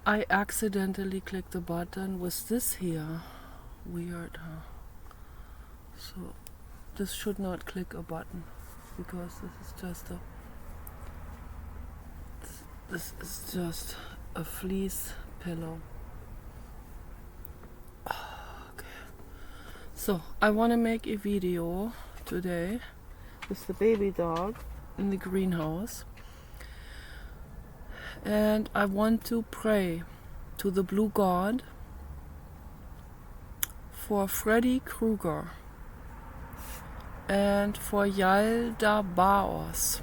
I accidentally clicked the button with this here. Weird, huh? So this should not click a button because this is just a fleece pillow. Okay. So I want to make a video today with the baby dog in the greenhouse, and I want to pray to the blue god for Freddy Krueger and for Yalda.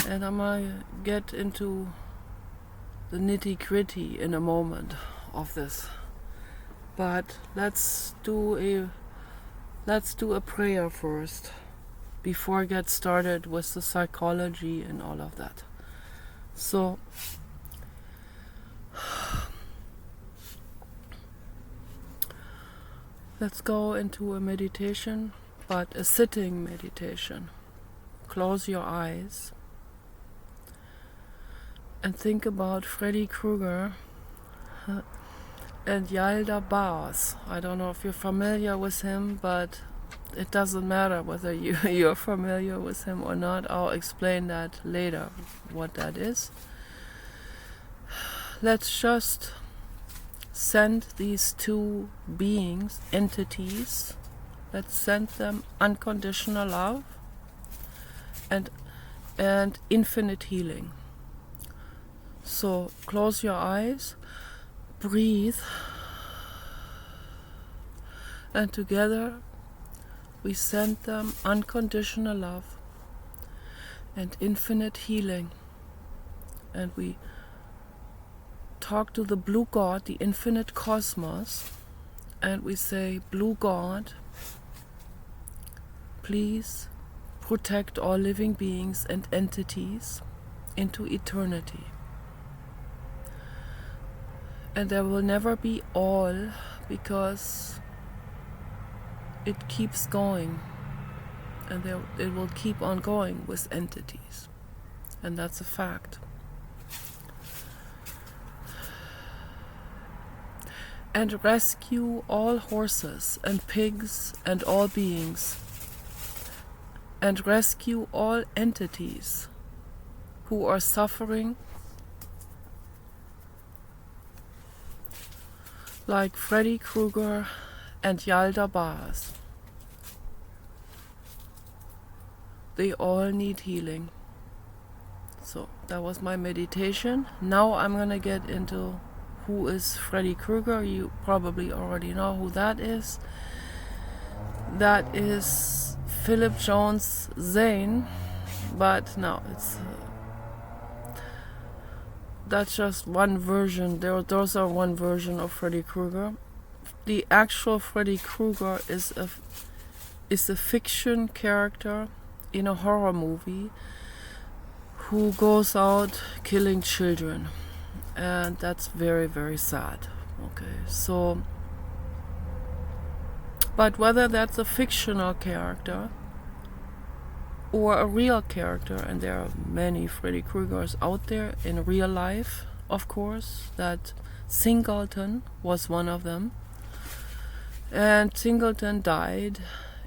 And I'm gonna get into the nitty-gritty in a moment of this. But let's do a prayer first before I get started with the psychology and all of that. So let's go into a meditation, but a sitting meditation. Close your eyes and think about Freddy Krueger and Yalda. I don't know if you're familiar with him, but it doesn't matter whether you're familiar with him or not. I'll explain that later, what that is. Let's just send these two beings, entities, let's send them unconditional love and infinite healing. So close your eyes, breathe, and together we send them unconditional love and infinite healing. And we talk to the blue god, the infinite cosmos, and we say, Blue God, please protect all living beings and entities into eternity. And there will never be all, because it keeps going, and it will keep on going with entities, and that's a fact. And rescue all horses and pigs and all beings, and rescue all entities who are suffering, like Freddy Krueger and Yalda. They all need healing. So that was my meditation. Now I'm gonna get into who is Freddy Krueger. You probably already know who that is. That is Philip Jones Zane, but no, that's just one version. Those are one version of Freddy Krueger. The actual Freddy Krueger is a fiction character in a horror movie who goes out killing children, and that's very, very sad. Okay, so, but whether that's a fictional character or a real character, and there are many Freddy Kruegers out there in real life, of course, that Singleton was one of them. And Singleton died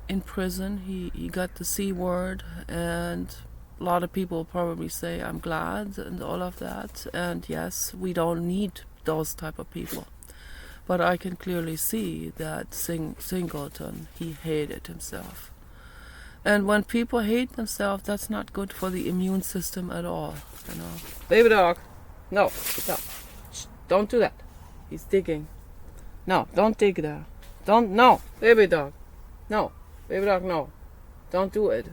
in prison. He got the C word, and a lot of people probably say I'm glad and all of that. And yes, we don't need those type of people. But I can clearly see that Singleton, he hated himself. And when people hate themselves, that's not good for the immune system at all. You know, baby dog, no, Shh, don't do that. He's digging. No, don't dig there. No, baby dog, no, baby dog, no, don't do it.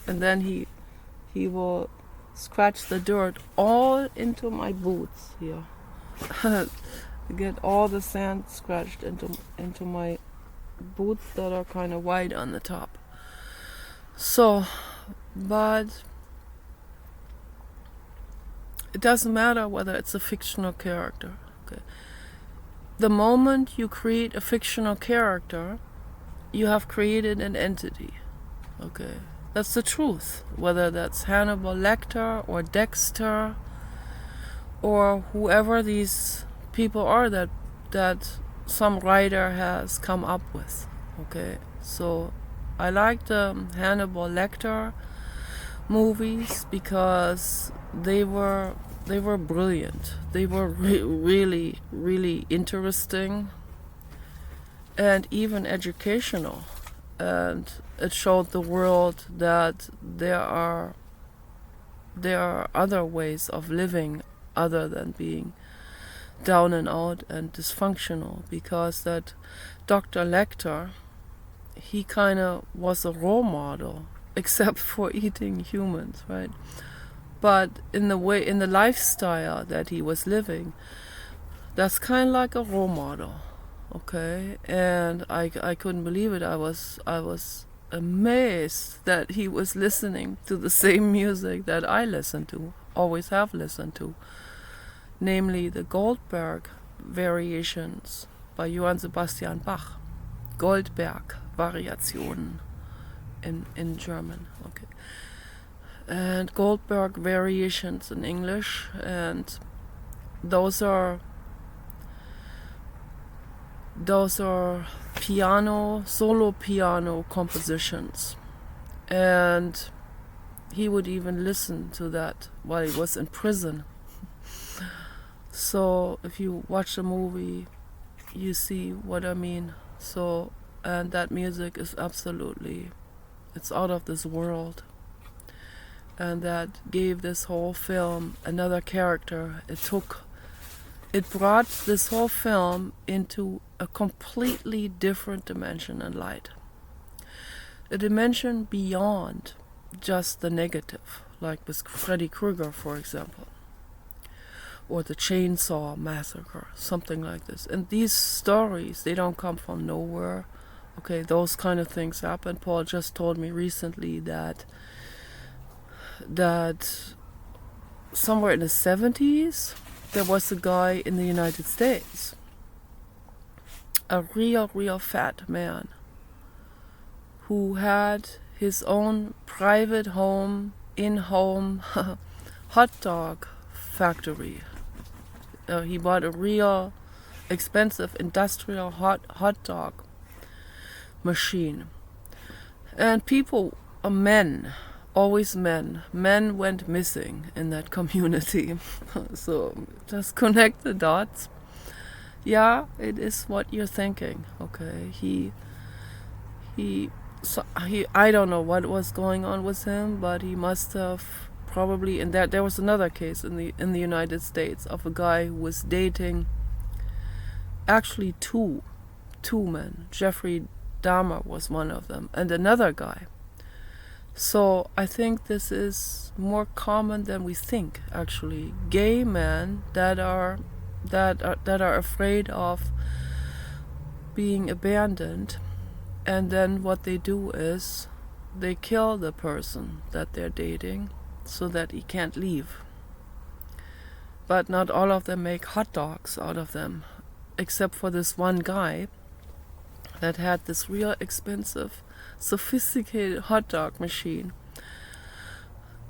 And then he will scratch the dirt all into my boots here. Get all the sand scratched into my boots that are kind of wide on the top. So, but it doesn't matter whether it's a fictional character. Okay. The moment you create a fictional character, you have created an entity. Okay, that's the truth. Whether that's Hannibal Lecter or Dexter or whoever these people are that some writer has come up with. Okay, so I like the Hannibal Lecter movies because they were brilliant. They were really, really interesting and even educational. And it showed the world that there are other ways of living other than being down and out and dysfunctional, because that Dr. Lecter, he kind of was a role model, except for eating humans, right? But in the lifestyle that he was living, that's kind of like a role model, okay? And I couldn't believe it. I was amazed that he was listening to the same music that I listen to, always have listened to, namely the Goldberg Variations by Johann Sebastian Bach. Goldberg Variationen in German, okay. And Goldberg Variations in English, and those are solo piano compositions. And he would even listen to that while he was in prison. So if you watch the movie, you see what I mean. So, and that music is absolutely, it's out of this world. And that gave this whole film another character. It brought this whole film into a completely different dimension and light. A dimension beyond just the negative, like with Freddy Krueger, for example, or the Chainsaw Massacre, something like this. And these stories, they don't come from nowhere. Okay, those kind of things happen. Paul just told me recently that somewhere in the 70s, there was a guy in the United States, a real fat man, who had his own private home, in-home hot dog factory. He bought a real expensive industrial hot dog machine. And people, men, always men went missing in that community. So just connect the dots. Yeah, it is what you're thinking. Okay, he I don't know what was going on with him, but he must have probably, and there was another case in the United States of a guy who was dating actually two men. Jeffrey Dahmer was one of them, and another guy. So I think this is more common than we think, actually. Gay men that are afraid of being abandoned, and then what they do is they kill the person that they're dating so that he can't leave. But not all of them make hot dogs out of them, except for this one guy that had this real expensive, sophisticated hot dog machine.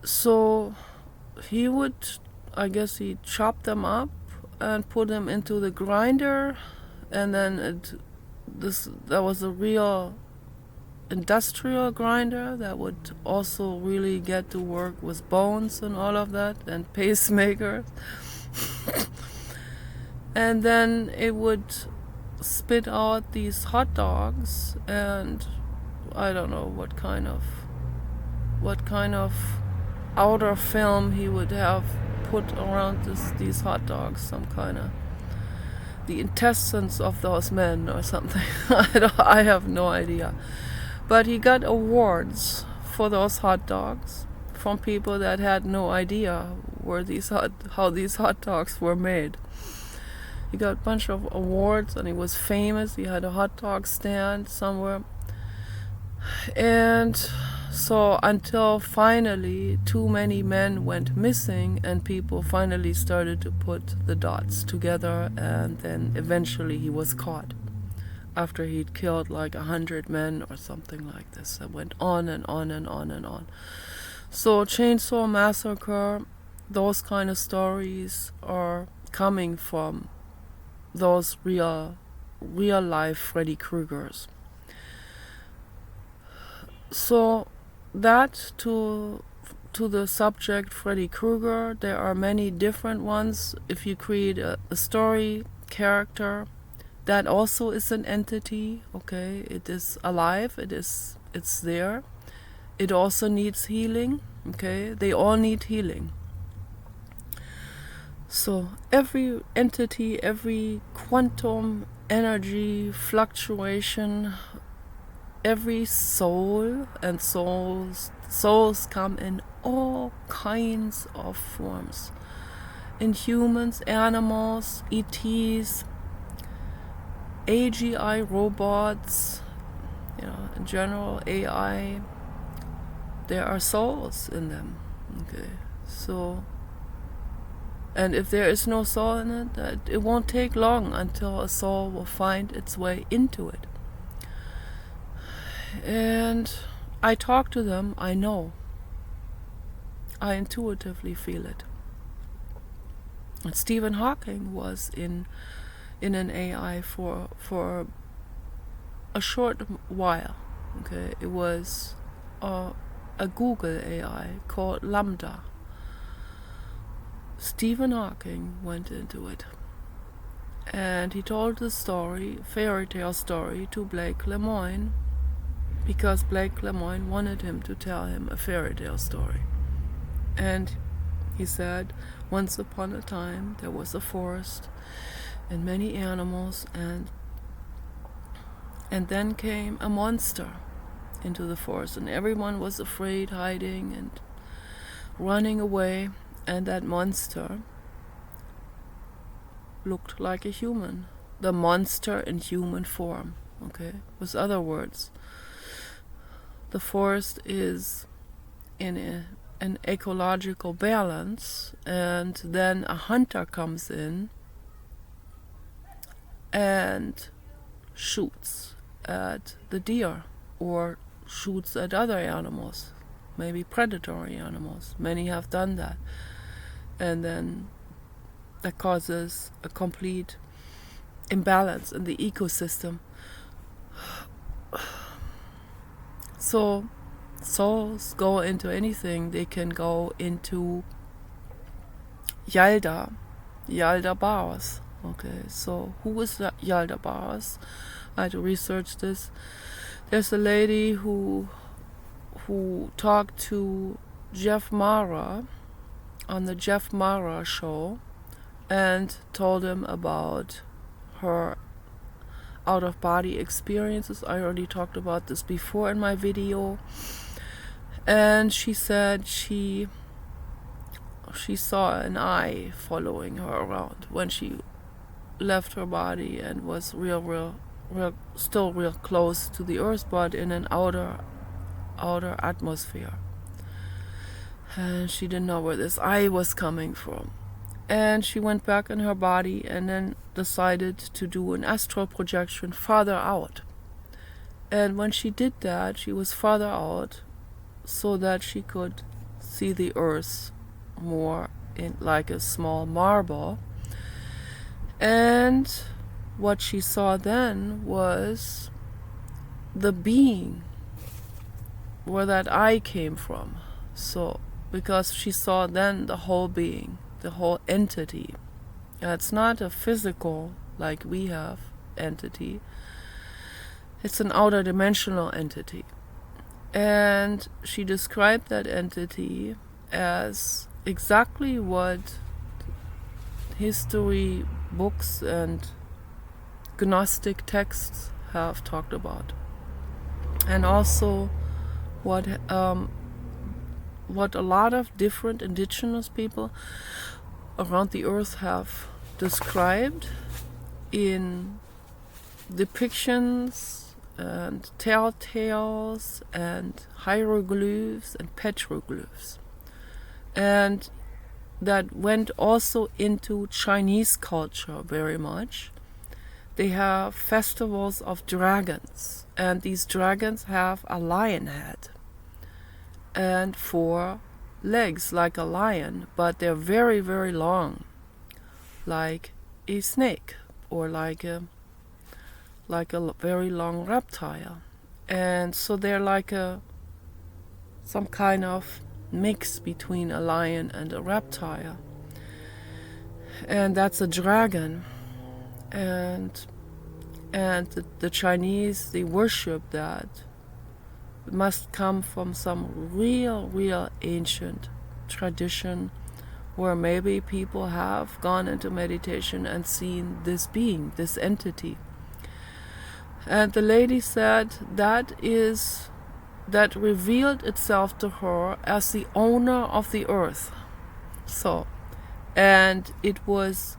So he would, I guess he'd chop them up and put them into the grinder, and then that was a real industrial grinder that would also really get to work with bones and all of that, and pacemakers. And then it would spit out these hot dogs, and I don't know what kind of outer film he would have put around these hot dogs, some kind of the intestines of those men or something. I have no idea. But he got awards for those hot dogs from people that had no idea how these hot dogs were made. He got a bunch of awards, and he was famous. He had a hot dog stand somewhere. And so until finally too many men went missing, and people finally started to put the dots together, and then eventually he was caught after he'd killed like 100 men or something like this. It went on and on and on and on. So Chainsaw Massacre, those kind of stories are coming from those real life Freddy Kruegers. So that to the subject Freddy Krueger, there are many different ones. If you create a story character, that also is an entity, okay? It is alive, it's there. It also needs healing, okay? They all need healing. So every entity, every quantum energy fluctuation, every soul, and souls come in all kinds of forms. In humans, animals, ETs, AGI robots, in general AI, there are souls in them. Okay, so, and if there is no soul in it, it won't take long until a soul will find its way into it. And I talk to them, I know. I intuitively feel it. And Stephen Hawking was in an AI for a short while. Okay, it was a Google AI called Lambda. Stephen Hawking went into it, and he told the story, fairy tale story, to Blake Lemoine, because Blake Lemoine wanted him to tell him a fairy tale story. And he said, once upon a time there was a forest and many animals, and then came a monster into the forest, and everyone was afraid, hiding and running away, and that monster looked like a human. The monster in human form, okay? With other words, the forest is in an ecological balance, and then a hunter comes in and shoots at the deer or shoots at other animals, maybe predatory animals. Many have done that, and then that causes a complete imbalance in the ecosystem. So souls go into anything. They can go into Yalda bars. Okay, so who is Yalda bars? I had to research this. There's a lady who talked to Jeff Mara on the Jeff Mara show and told him about her out-of-body experiences. I already talked about this before in my video. And she said she saw an eye following her around when she left her body and was still real close to the earth, but in an outer atmosphere. And she didn't know where this eye was coming from. And she went back in her body and then decided to do an astral projection farther out. And when she did that, she was farther out so that she could see the earth more in like a small marble. And what she saw then was the being where that eye came from. So, because she saw then the whole being, the whole entity. It's not a physical, like we have, entity. It's an outer dimensional entity. And she described that entity as exactly what history books and Gnostic texts have talked about. And also what a lot of different indigenous people around the earth have described in depictions and telltales and hieroglyphs and petroglyphs. And that went also into Chinese culture very much. They have festivals of dragons, and these dragons have a lion head and 4 legs like a lion, but they're very, very long, like a snake or like a very long reptile. And so they're like some kind of mix between a lion and a reptile. And that's a dragon. And the Chinese, they worship that. It must come from some real ancient tradition where maybe people have gone into meditation and seen this being, this entity. And the lady said that revealed itself to her as the owner of the earth. So, and it was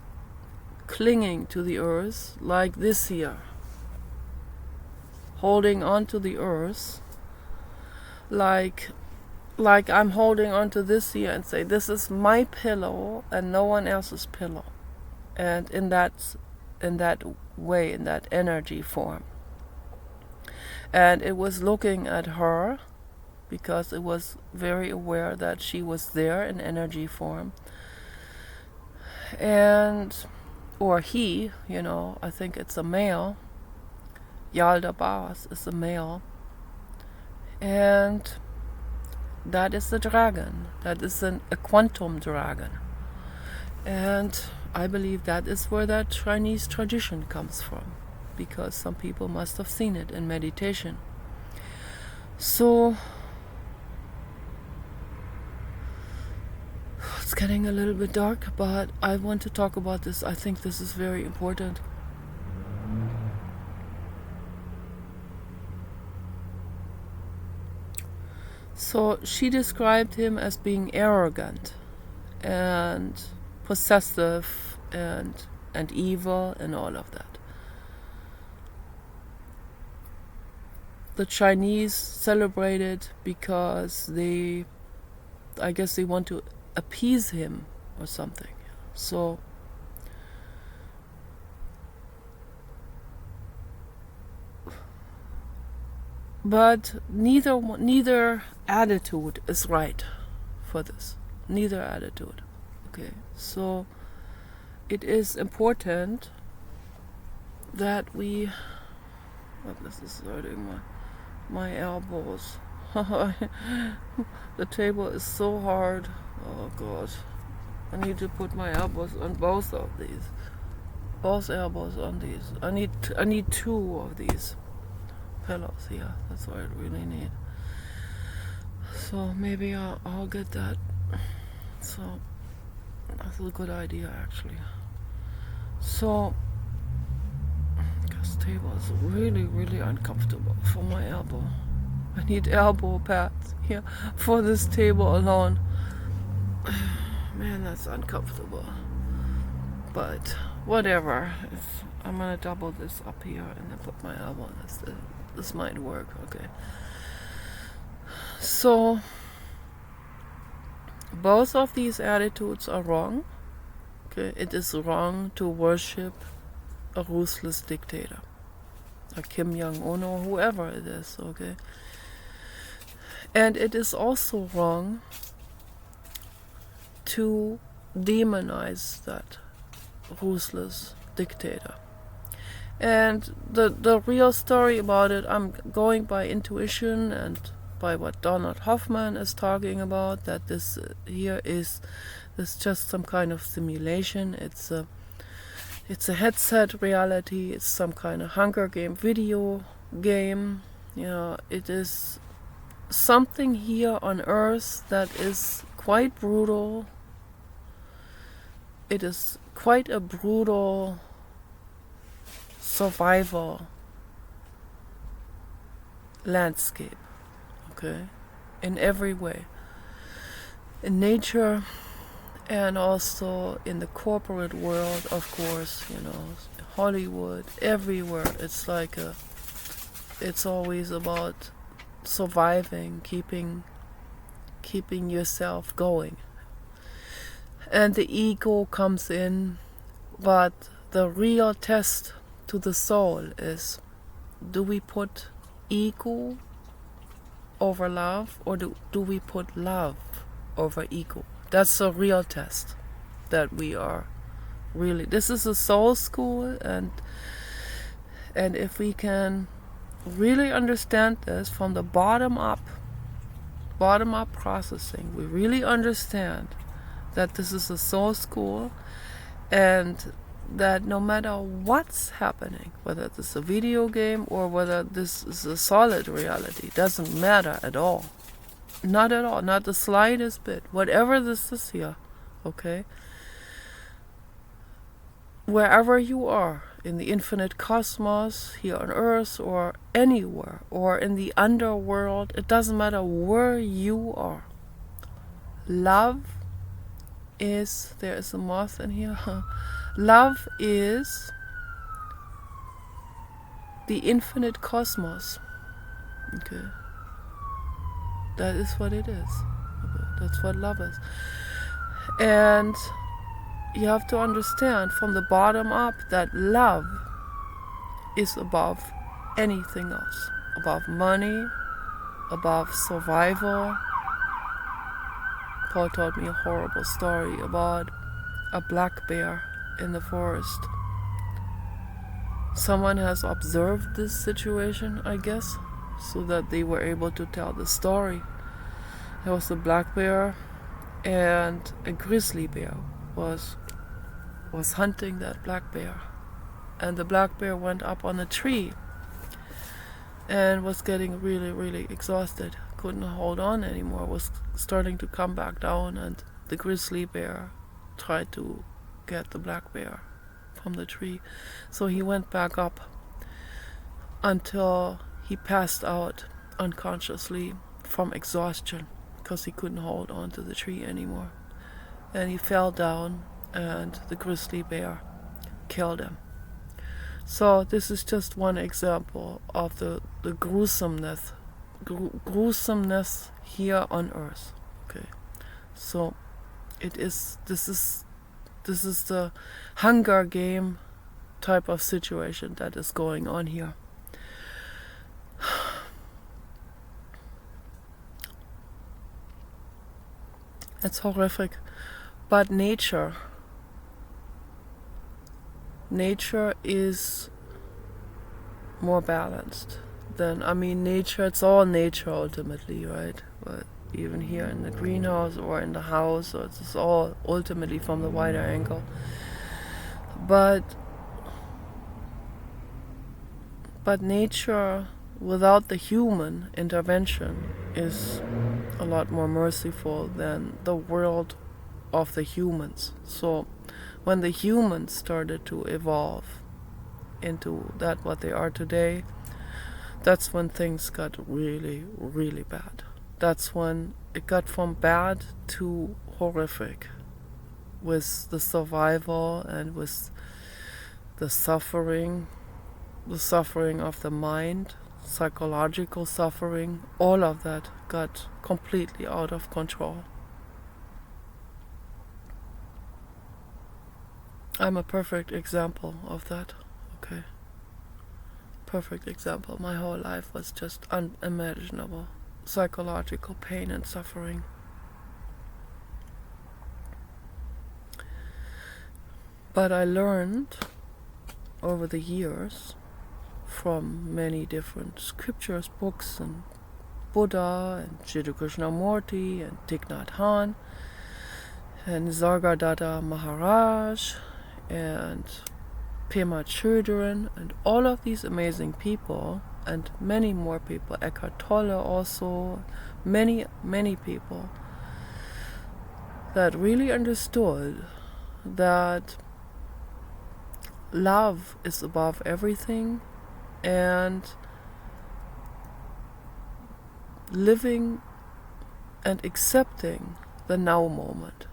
clinging to the earth like this here, holding on to the earth like I'm holding on to this here and say, this is my pillow and no one else's pillow. And in that way, in that energy form. And it was looking at her because it was very aware that she was there in energy form. And, or he, I think it's a male. Yalda Bas is a male. And that is the dragon. That is a quantum dragon. And I believe that is where that Chinese tradition comes from, because some people must have seen it in meditation. So it's getting a little bit dark, but I want to talk about this. I think this is very important. So she described him as being arrogant and possessive and evil and all of that. The Chinese celebrate it because I guess they want to appease him or something. So but neither attitude is right for this. Neither attitude. Okay, so it is important that we... This is hurting my elbows. The table is so hard. Oh God. I need to put my elbows on both of these. Both elbows on these. I need two of these pillows here. That's what I really need. So maybe I'll get that. So that's a good idea actually. So this table is really uncomfortable for my elbow. I need elbow pads here for this table alone. Man, that's uncomfortable. But whatever. I'm gonna double this up here and then put my elbow on this. This might work. Okay. So both of these attitudes are wrong. Okay, it is wrong to worship a ruthless dictator, like Kim Jong-un or whoever it is. Okay, and it is also wrong to demonize that ruthless dictator. And the real story about it, I'm going by intuition and by what Donald Hoffman is talking about, that this here is just some kind of simulation. It's a headset reality. It's some kind of Hunger Game video game. It is something here on Earth that is quite brutal. It is quite a brutal survival landscape. Okay, in every way, in nature and also in the corporate world, of course, Hollywood, everywhere. It's like it's always about surviving, keeping yourself going. And the ego comes in, but the real test to the soul is, do we put ego over love, or do we put love over ego. That's a real test that we are really. This is a soul school, and if we can really understand this from the bottom up processing, we really understand that this is a soul school, and that no matter what's happening, whether this is a video game or whether this is a solid reality, doesn't matter at all. Not at all, not the slightest bit. Whatever this is here, okay? Wherever you are, in the infinite cosmos, here on Earth, or anywhere, or in the underworld, it doesn't matter where you are. Love is, there is a moth in here, love is the infinite cosmos, okay? That is what it is. Okay? That's what love is. And you have to understand from the bottom up that love is above anything else. Above money, above survival. Paul told me a horrible story about a black bear in the forest. Someone has observed this situation, I guess, so that they were able to tell the story. There was a black bear, and a grizzly bear was hunting that black bear. And the black bear went up on a tree and was getting really, really exhausted. Couldn't hold on anymore, was starting to come back down, and the grizzly bear tried to get the black bear from the tree. So he went back up until he passed out unconsciously from exhaustion because he couldn't hold on to the tree anymore. And he fell down, and the grizzly bear killed him. So this is just one example of the gruesomeness here on Earth. Okay, so this is the Hunger Game type of situation that is going on here. It's horrific, but nature is more balanced than, nature, it's all nature ultimately, right? But even here in the greenhouse or in the house, so it's all ultimately from the wider angle. But nature without the human intervention is a lot more merciful than the world of the humans. So when the humans started to evolve into that what they are today, that's when things got really, really bad. That's when it got from bad to horrific, with the survival and with the suffering of the mind, psychological suffering, all of that got completely out of control. I'm a perfect example of that, okay? Perfect example. My whole life was just unimaginable psychological pain and suffering. But I learned over the years from many different scriptures, books, and Buddha, and Jiddu Krishnamurti, and Thich Nhat Hanh, and Nisargadatta Maharaj, and Pema Chödrön, and all of these amazing people, and many more people, Eckhart Tolle also, many, many people that really understood that love is above everything, and living and accepting the now moment.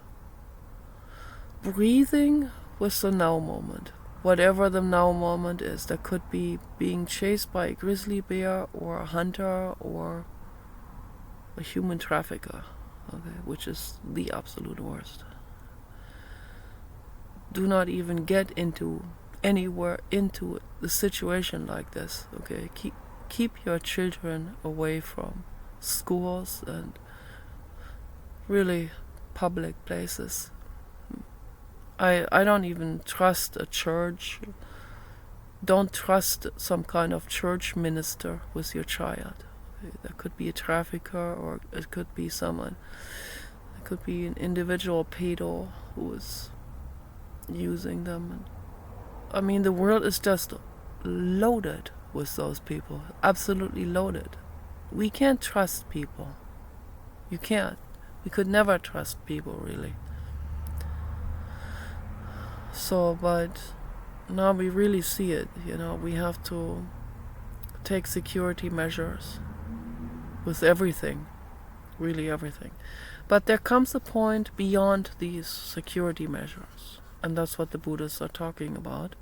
Breathing with the now moment. Whatever the now moment is. That could be being chased by a grizzly bear, or a hunter, or a human trafficker, okay, which is the absolute worst. Do not even get anywhere into the situation like this, okay? Keep your children away from schools, and really public places. I don't even trust a church. Don't trust some kind of church minister with your child. There could be a trafficker, or it could be someone. It could be an individual pedo who is using them. I mean, the world is just loaded with those people. Absolutely loaded. We can't trust people. You can't. We could never trust people, really. So, but now we really see it, we have to take security measures with everything, really everything. But there comes a point beyond these security measures, and that's what the Buddhists are talking about,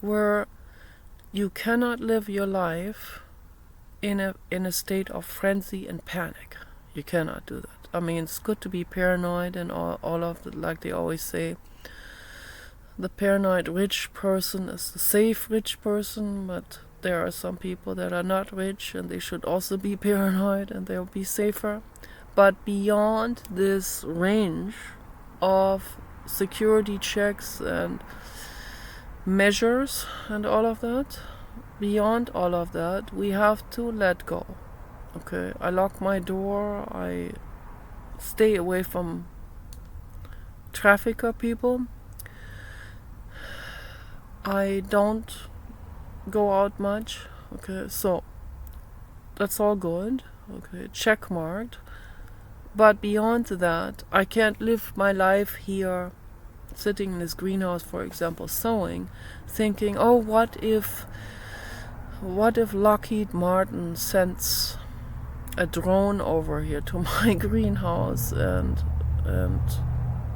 where you cannot live your life in a state of frenzy and panic. You cannot do that. I mean, it's good to be paranoid and all of that, like they always say. The paranoid rich person is the safe rich person, but there are some people that are not rich and they should also be paranoid and they'll be safer. But beyond this range of security checks and measures and all of that, beyond all of that, we have to let go. Okay, I lock my door, I stay away from trafficker people. I don't go out much. Okay, so that's all good. Okay, check marked. But beyond that, I can't live my life here, sitting in this greenhouse, for example, sewing, thinking, oh, what if Lockheed Martin sends a drone over here to my greenhouse and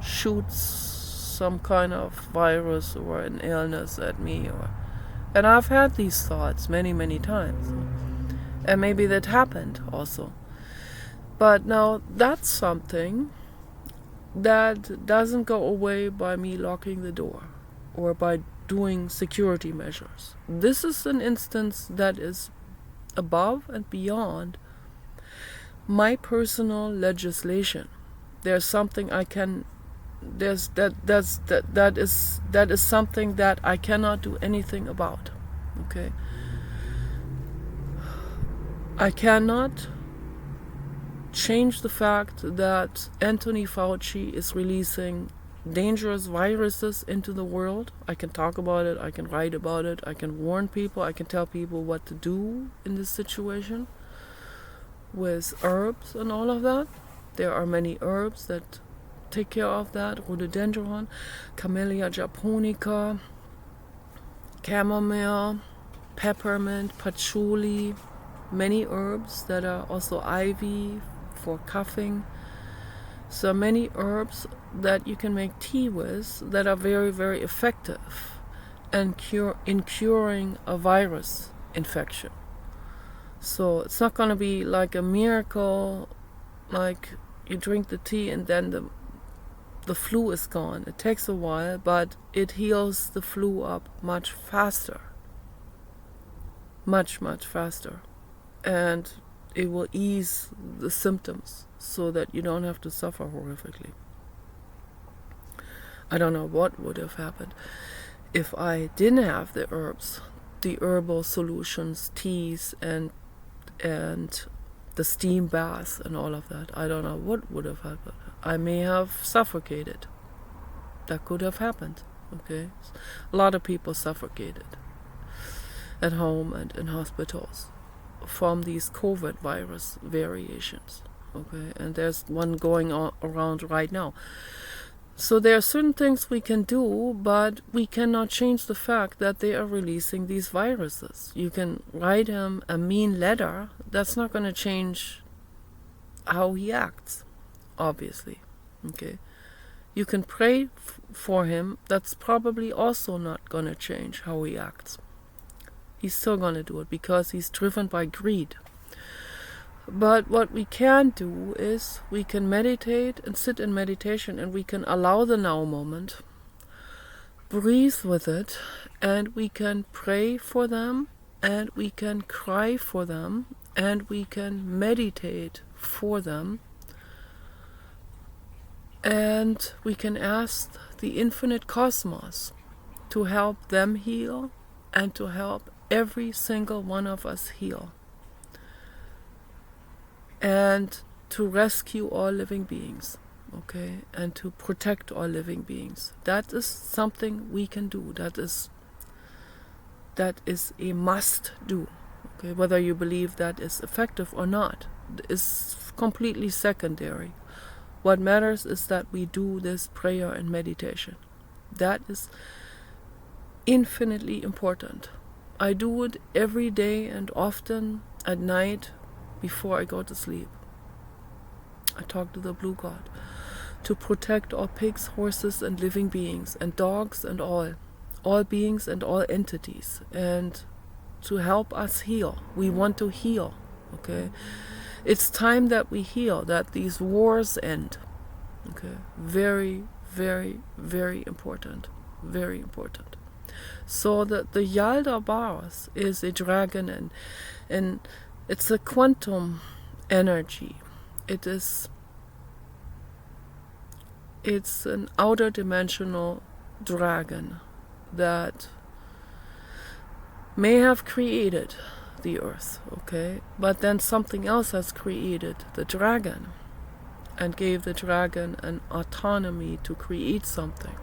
shoots some kind of virus or an illness at me, and I've had these thoughts many, many times, and maybe that happened also. But now that's something that doesn't go away by me locking the door or by doing security measures. This is an instance that is above and beyond my personal legislation. There's something I can that is something that I cannot do anything about. Okay, I cannot change the fact that Anthony Fauci is releasing dangerous viruses into the world. I can talk about it, I can write about it, I can warn people, I can tell people what to do in this situation with herbs and all of that. There are many herbs that take care of that: rhododendron, camellia japonica, chamomile, peppermint, patchouli, many herbs that are also ivy for coughing. So many herbs that you can make tea with that are very, very effective in curing a virus infection. So it's not going to be like a miracle, like you drink the tea and then the flu is gone. It takes a while, but it heals the flu up much faster. Much, much faster. And it will ease the symptoms so that you don't have to suffer horrifically. I don't know what would have happened if I didn't have the herbs, the herbal solutions, teas, and the steam bath and all of that. I don't know what would have happened. I may have suffocated. That could have happened. Okay, a lot of people suffocated at home and in hospitals from these COVID virus variations. Okay, and there's one going on around right now. So there are certain things we can do, but we cannot change the fact that they are releasing these viruses. You can write him a mean letter. That's not going to change how he acts, obviously. Okay, you can pray for him. That's probably also not going to change how he acts. He's still going to do it because he's driven by greed. But what we can do is we can meditate and sit in meditation, and we can allow the now moment, breathe with it, and we can pray for them, and we can cry for them, and we can meditate for them. And we can ask the infinite cosmos to help them heal and to help every single one of us heal. And to rescue all living beings, okay? And to protect all living beings. That is something we can do. That is a must do. Okay? Whether you believe that is effective or not is completely secondary. What matters is that we do this prayer and meditation. That is infinitely important. I do it every day and often at night before I go to sleep. I talk to the blue god to protect all pigs, horses, and living beings, and dogs, and all beings and all entities, and to help us heal. We want to heal, okay? It's time that we heal, that these wars end, okay? Very, very, very important, very important. So that the Yalda bars is a dragon, and it's a quantum energy. It's an outer dimensional dragon that may have created the earth, okay? But then something else has created the dragon and gave the dragon an autonomy to create something.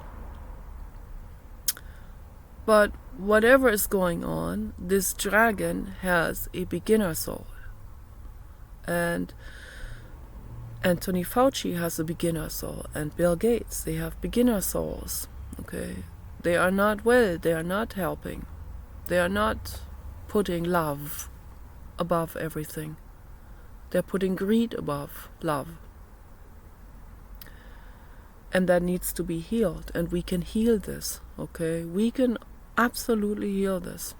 But whatever is going on, this dragon has a beginner soul. And Anthony Fauci has a beginner soul, and Bill Gates, they have beginner souls, okay? They are not well, they are not helping. They are not putting love above everything. They're putting greed above love. And that needs to be healed, and we can heal this, okay? We can absolutely heal this.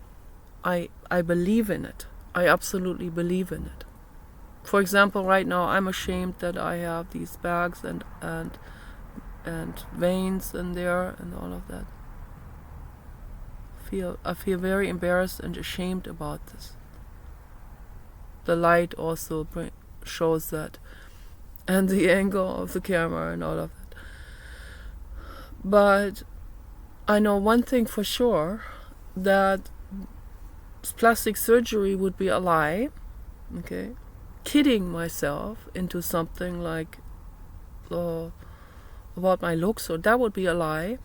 I believe in it. I absolutely believe in it. For example, right now I'm ashamed that I have these bags and veins in there and all of that. I feel very embarrassed and ashamed about this. The light also shows that, and the angle of the camera and all of that. But I know one thing for sure, that plastic surgery would be a lie, okay? Kidding myself into something like about my looks, so that would be a lie.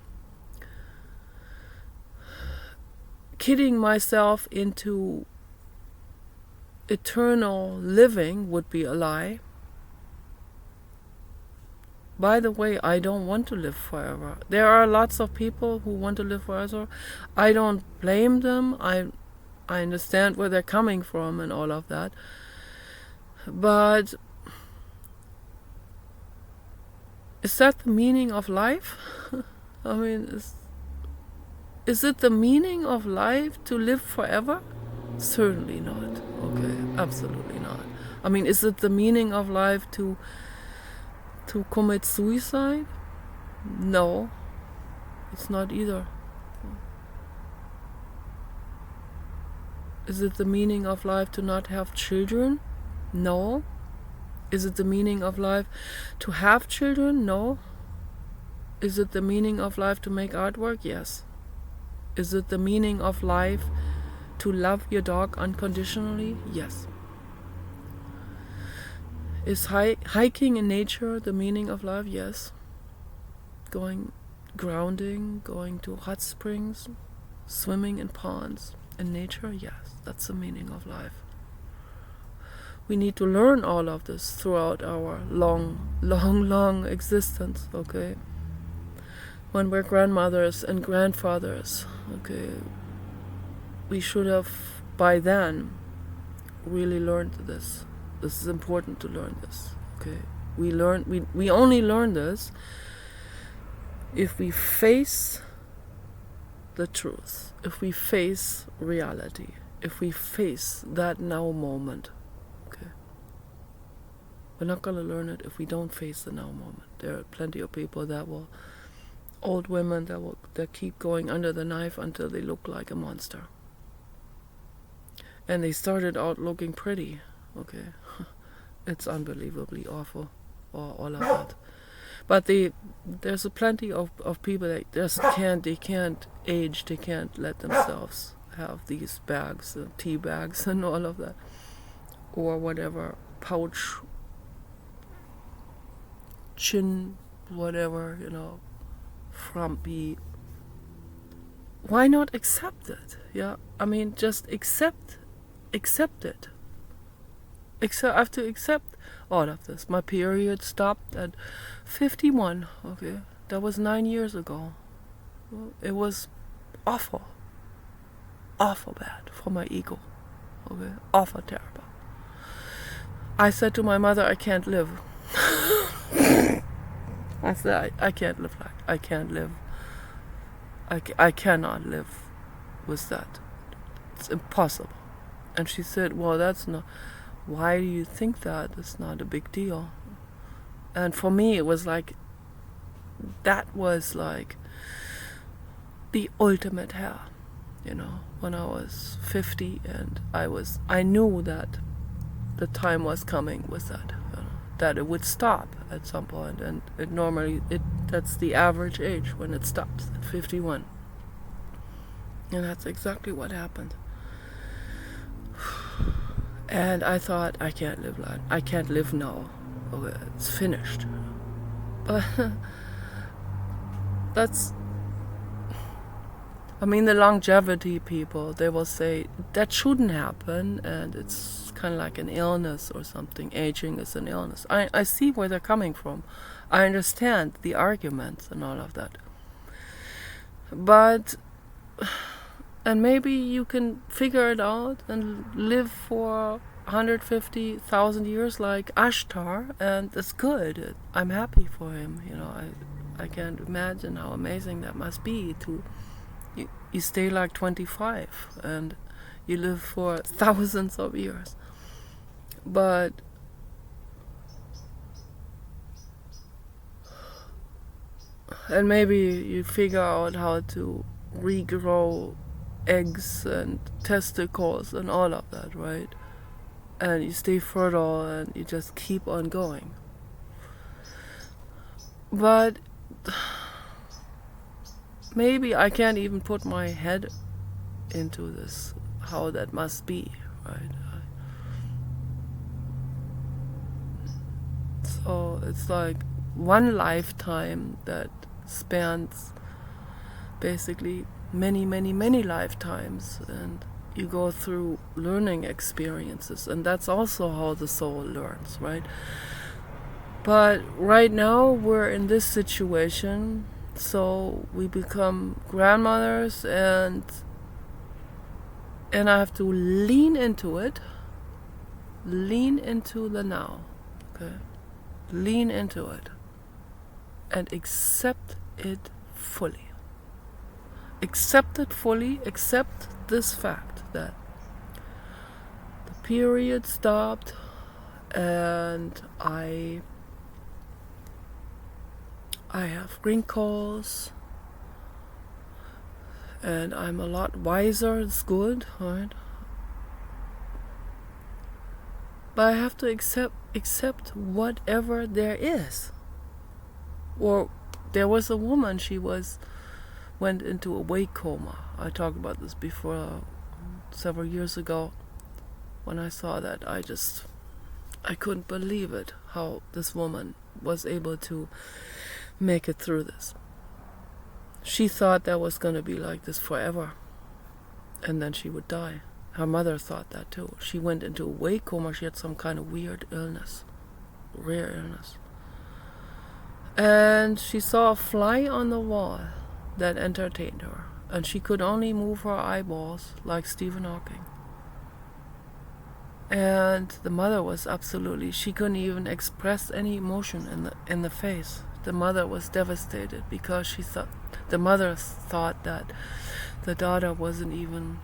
Kidding myself into eternal living would be a lie. By the way, I don't want to live forever. There are lots of people who want to live forever. I don't blame them. I understand where they're coming from and all of that. But is that the meaning of life? I mean, is it the meaning of life to live forever? Certainly not. Okay, absolutely not. I mean, is it the meaning of life to commit suicide? No, it's not either. Is it the meaning of life to not have children? No. Is it the meaning of life to have children? No. Is it the meaning of life to make artwork? Yes. Is it the meaning of life to love your dog unconditionally? Yes. Is hiking in nature the meaning of life? Yes. Grounding, going to hot springs, swimming in ponds in nature? Yes, that's the meaning of life. We need to learn all of this throughout our long existence, okay? When we're grandmothers and grandfathers, okay, we should have by then really learned this. This is important to learn this, okay? We only learn this if we face the truth, if we face reality, if we face that now moment. We're not going to learn it if we don't face the now moment. There are plenty of people old women that keep going under the knife until they look like a monster. And they started out looking pretty, okay? It's unbelievably awful, or all of that. But there's a plenty of people that just they can't age, they can't let themselves have these bags, tea bags and all of that, or whatever, pouch, chin, whatever, frumpy. Why not accept it? Yeah, I mean, just accept it. I have to accept all of this. My period stopped at 51. Okay, that was 9 years ago. It was awful bad for my ego. Okay, awful terrible. I said to my mother, I can't live. I said, I can't live like I can't live. I cannot live with that. It's impossible. And she said, well, that's not. Why do you think that? It's not a big deal. And for me, it was like, that was like the ultimate hell, when I was 50, and I knew that the time was coming with that, that it would stop at some point, and that's the average age when it stops, at 51. And that's exactly what happened. And I thought, I can't live now. Okay, it's finished. But the longevity people, they will say that shouldn't happen, and it's kind of like an illness or something. Aging is an illness. I see where they're coming from. I understand the arguments and all of that. But, and maybe you can figure it out and live for 150,000 years like Ashtar, and it's good. I'm happy for him. I can't imagine how amazing that must be to you stay like 25 and you live for thousands of years. But and maybe you figure out how to regrow eggs and testicles and all of that, right? And you stay fertile and you just keep on going. But maybe I can't even put my head into this, how that must be, right? So it's like one lifetime that spans basically many, many, many lifetimes, and you go through learning experiences, and that's also how the soul learns, right? But right now we're in this situation, so we become grandmothers, and I have to lean into the now, okay? Lean into it and accept it fully. Accept it fully, accept this fact that the period stopped, and I have wrinkles, and I'm a lot wiser. It's good, right? But I have to accept whatever there is. Or there was a woman, she went into a wake coma. I talked about this before, several years ago. When I saw that, I couldn't believe it, how this woman was able to make it through this. She thought that was going to be like this forever, and then she would die. Her mother thought that too. She went into a wake coma. She had some kind of weird illness, rare illness. And she saw a fly on the wall that entertained her, and she could only move her eyeballs like Stephen Hawking. And the mother was she couldn't even express any emotion in the face. The mother was devastated because the mother thought that the daughter wasn't even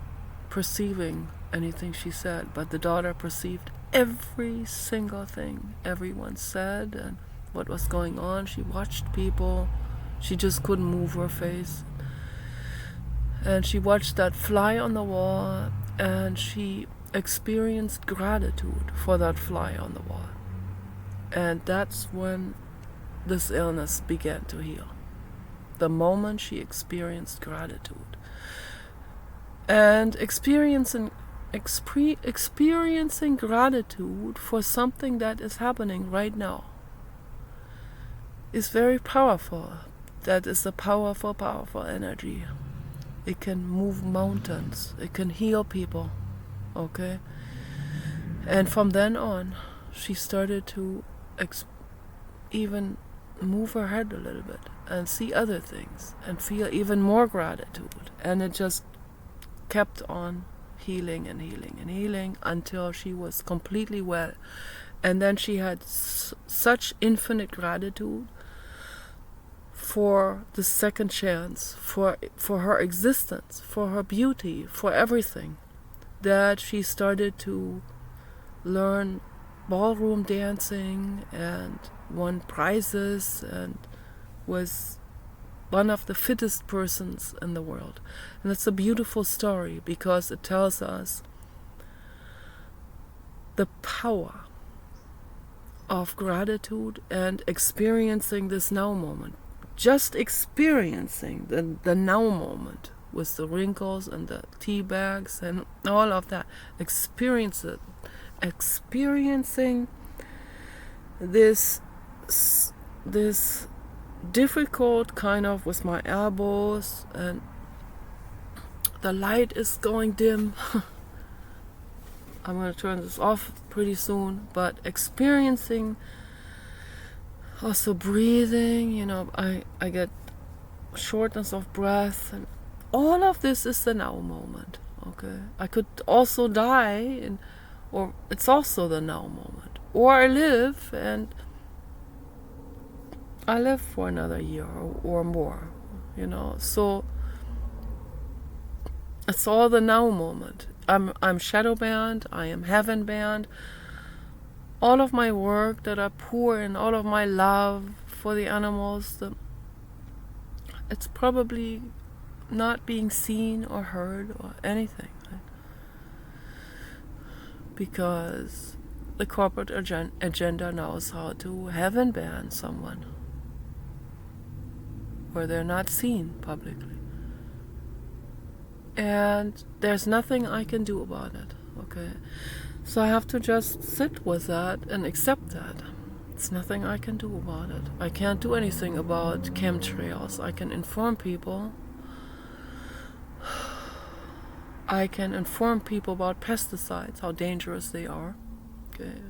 perceiving anything she said, but the daughter perceived every single thing everyone said and what was going on. She watched people. She just couldn't move her face. And she watched that fly on the wall, and she experienced gratitude for that fly on the wall. And that's when this illness began to heal. The moment she experienced gratitude. And experiencing gratitude for something that is happening right now is very powerful. That is a powerful, powerful energy. It can move mountains. It can heal people. Okay? And from then on, she started to even move her head a little bit and see other things and feel even more gratitude. And it just kept on healing and healing and healing until she was completely well. And then she had such infinite gratitude for the second chance, for her existence, for her beauty, for everything, that she started to learn ballroom dancing and won prizes and was one of the fittest persons in the world. And it's a beautiful story because it tells us the power of gratitude and experiencing this now moment. Just experiencing the now moment with the wrinkles and the tea bags and all of that. Experiencing this difficult kind of with my elbows, and the light is going dim. I'm going to turn this off pretty soon, but experiencing also breathing, I get shortness of breath, and all of this is the now moment. Okay, I could also die, or it's also the now moment, or I live and I live for another year or more, so it's all the now moment. I'm shadow banned, I am heaven banned. All of my work that I pour in, all of my love for the animals, it's probably not being seen or heard or anything, right? Because the corporate agenda knows how to heaven ban someone where they're not seen publicly. And there's nothing I can do about it, okay? So I have to just sit with that and accept that. It's nothing I can do about it. I can't do anything about chemtrails. I can inform people. I can inform people about pesticides, how dangerous they are. Okay.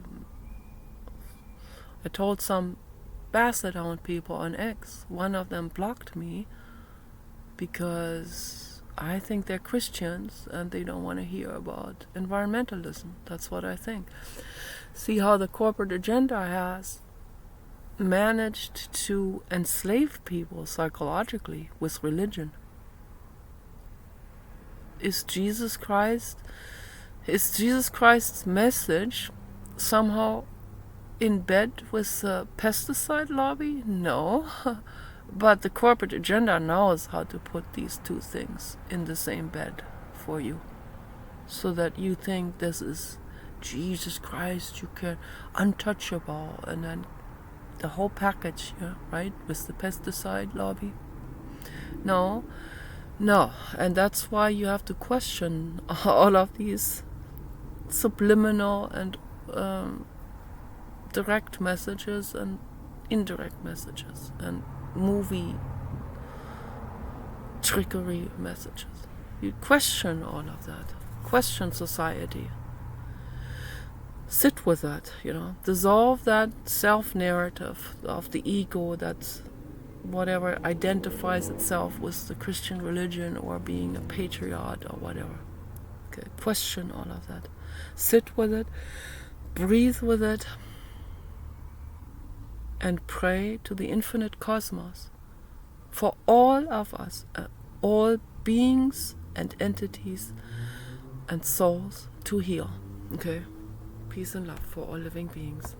I told some Basset Hound people on X. One of them blocked me because I think they're Christians and they don't want to hear about environmentalism. That's what I think. See how the corporate agenda has managed to enslave people psychologically with religion. Is Jesus Christ's message somehow in bed with the pesticide lobby? No. But the corporate agenda knows how to put these two things in the same bed for you, so that you think this is Jesus Christ, you can untouchable, and then the whole package, right, with the pesticide lobby. No, and that's why you have to question all of these subliminal and direct messages and indirect messages and movie trickery messages. You question all of that. Question society. Sit with that, Dissolve that self-narrative of the ego that's whatever identifies itself with the Christian religion or being a patriot or whatever. Okay, question all of that. Sit with it. Breathe with it. And pray to the infinite cosmos for all of us, all beings and entities and souls to heal. Okay? Peace and love for all living beings.